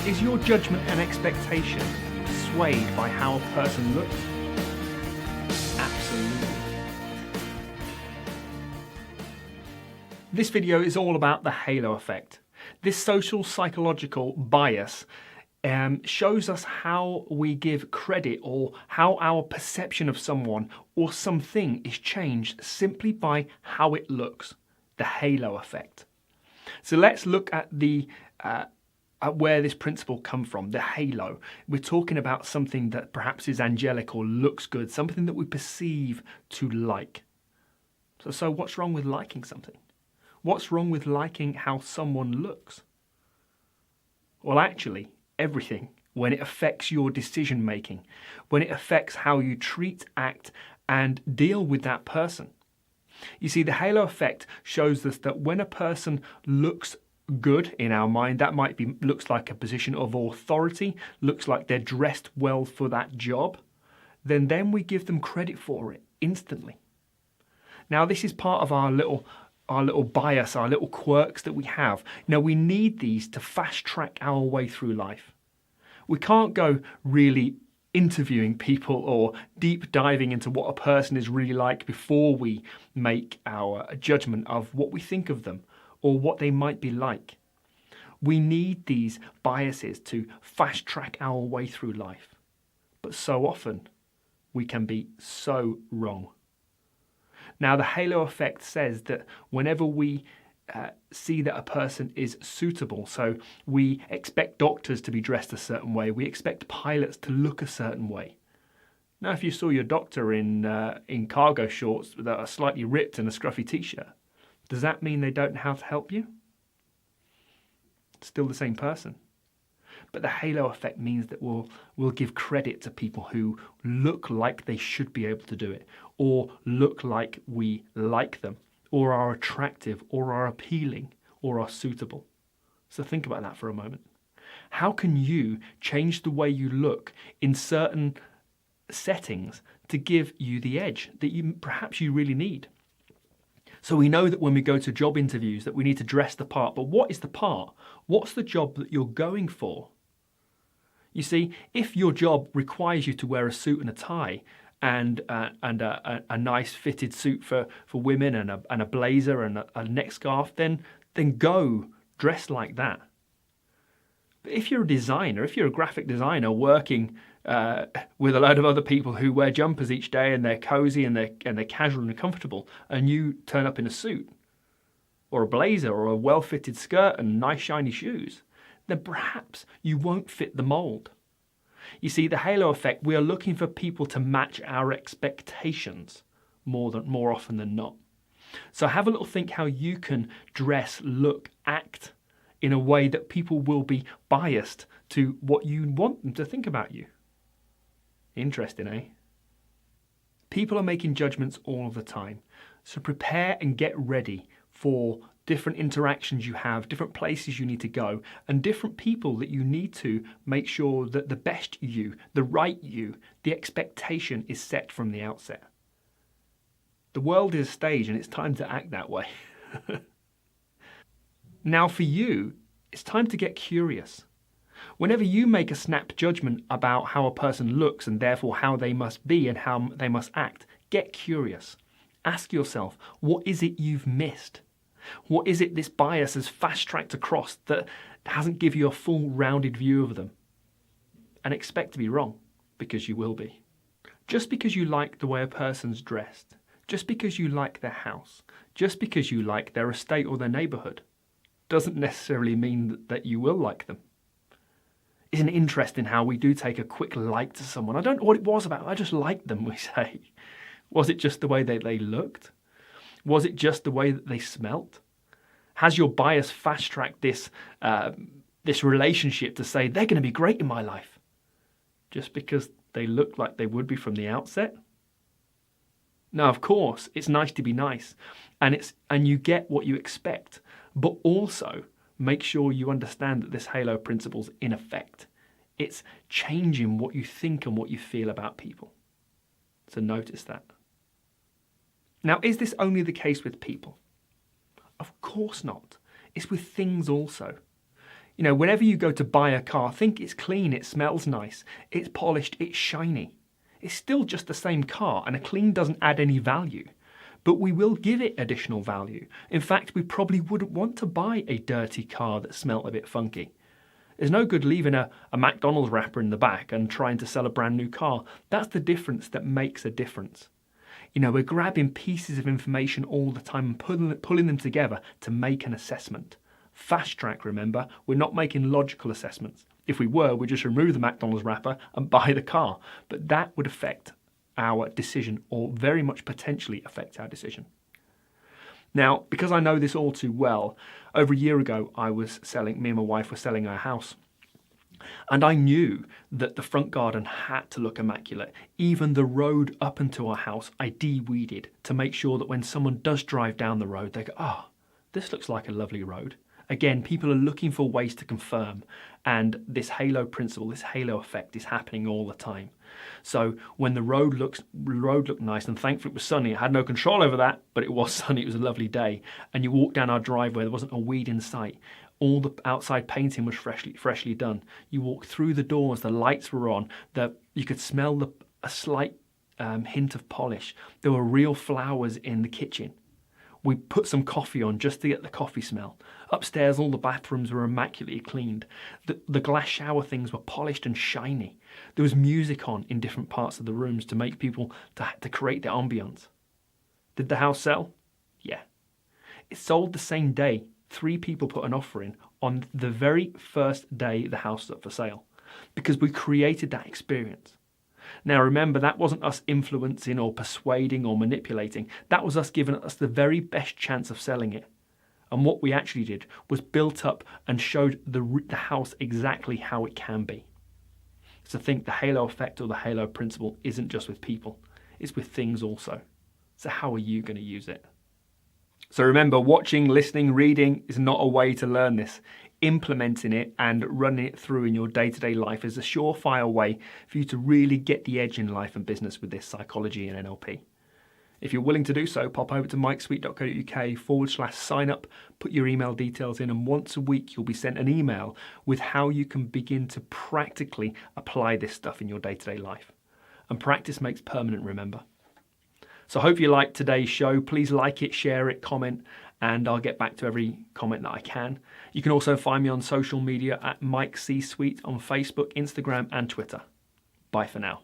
Is your judgment and expectation swayed by how a person looks? Absolutely. This video is all about the halo effect. This social psychological bias shows us how we give credit or how our perception of someone or something is changed simply by how it looks. The halo effect. So let's look at at where this principle comes from, the halo. We're talking about something that perhaps is angelic or looks good, something that we perceive to like. So what's wrong with liking something? What's wrong with liking how someone looks? Well, actually, everything. When it affects your decision making, when it affects how you treat, act, and deal with that person. You see, the halo effect shows us that when a person looks good in our mind, that looks like a position of authority, looks like they're dressed well for that job, then we give them credit for it instantly. Now, this is part of our little bias, our little quirks that we have. Now, we need these to fast track our way through life. We can't go really interviewing people or deep diving into what a person is really like before we make our judgment of what we think of them or what they might be like. We need these biases to fast track our way through life. But so often, we can be so wrong. Now, the halo effect says that whenever we see that a person is suitable, so we expect doctors to be dressed a certain way, we expect pilots to look a certain way. Now, if you saw your doctor in cargo shorts that are slightly ripped and a scruffy t-shirt, does that mean they don't know how to help you? Still the same person. But the halo effect means that we'll give credit to people who look like they should be able to do it, or look like we like them, or are attractive, or are appealing, or are suitable. So think about that for a moment. How can you change the way you look in certain settings to give you the edge that perhaps you really need? So we know that when we go to job interviews that we need to dress the part, but what is the part? What's the job that you're going for? You see, if your job requires you to wear a suit and a tie and a nice fitted suit for women and a blazer and a neck scarf, then go dress like that. But if you're a designer, if you're a graphic designer working with a load of other people who wear jumpers each day and they're cozy and they're casual and comfortable, and you turn up in a suit or a blazer or a well-fitted skirt and nice shiny shoes, then perhaps you won't fit the mold. You see, the halo effect, we are looking for people to match our expectations more often than not. So have a little think how you can dress, look, act in a way that people will be biased to what you want them to think about you. Interesting, eh? People are making judgments all of the time. So prepare and get ready for different interactions you have, different places you need to go, and different people that you need to make sure that the best you, the right you, the expectation is set from the outset. The world is a stage and it's time to act that way. Now for you, it's time to get curious. Whenever you make a snap judgment about how a person looks and therefore how they must be and how they must act, get curious. Ask yourself, what is it you've missed? What is it this bias has fast-tracked across that hasn't given you a full rounded view of them? And expect to be wrong, because you will be. Just because you like the way a person's dressed, just because you like their house, just because you like their estate or their neighbourhood, doesn't necessarily mean that you will like them. Isn't it interesting how we do take a quick like to someone? I don't know what it was about, I just liked them, we say. Was it just the way they looked? Was it just the way that they smelt? Has your bias fast-tracked this relationship to say they're going to be great in my life just because they look like they would be from the outset? Now, of course, it's nice to be nice, and you get what you expect, but also make sure you understand that this halo principle's in effect. It's changing what you think and what you feel about people. So notice that. Now, is this only the case with people? Of course not. It's with things also. You know, whenever you go to buy a car, think it's clean, it smells nice, it's polished, it's shiny. It's still just the same car, and a clean doesn't add any value. But we will give it additional value. In fact, we probably wouldn't want to buy a dirty car that smelt a bit funky. There's no good leaving a McDonald's wrapper in the back and trying to sell a brand new car. That's the difference that makes a difference. You know, we're grabbing pieces of information all the time and pulling them together to make an assessment. Fast track, remember, we're not making logical assessments. If we were, we'd just remove the McDonald's wrapper and buy the car. But that would affect our decision, or very much potentially affect our decision. Now, because I know this all too well, over a year ago me and my wife were selling our house. And I knew that the front garden had to look immaculate. Even the road up into our house, I de-weeded to make sure that when someone does drive down the road, they go, "Oh, this looks like a lovely road." Again, people are looking for ways to confirm, and this halo principle, this halo effect is happening all the time. So when the road looked nice, and thankfully it was sunny, I had no control over that, but it was sunny, it was a lovely day, and you walked down our driveway, there wasn't a weed in sight. All the outside painting was freshly done. You walked through the doors, the lights were on, you could smell a slight hint of polish. There were real flowers in the kitchen. We put some coffee on just to get the coffee smell. Upstairs, all the bathrooms were immaculately cleaned. The glass shower things were polished and shiny. There was music on in different parts of the rooms to make people, to create the ambience. Did the house sell? Yeah. It sold the same day. 3 people put an offer in on the very first day the house was up for sale, because we created that experience. Now remember, that wasn't us influencing or persuading or manipulating. That was us giving us the very best chance of selling it. And what we actually did was built up and showed the house exactly how it can be. So think the halo effect or the halo principle isn't just with people, it's with things also. So how are you going to use it? So remember, watching, listening, reading is not a way to learn this. Implementing it and running it through in your day-to-day life is a surefire way for you to really get the edge in life and business with this psychology and NLP. If you're willing to do so, pop over to mikesweet.co.uk/sign up, put your email details in, and once a week you'll be sent an email with how you can begin to practically apply this stuff in your day-to-day life. And practice makes permanent, remember. So I hope you liked today's show. Please like it, share it, comment, and I'll get back to every comment that I can. You can also find me on social media at Mike C. Sweet on Facebook, Instagram, and Twitter. Bye for now.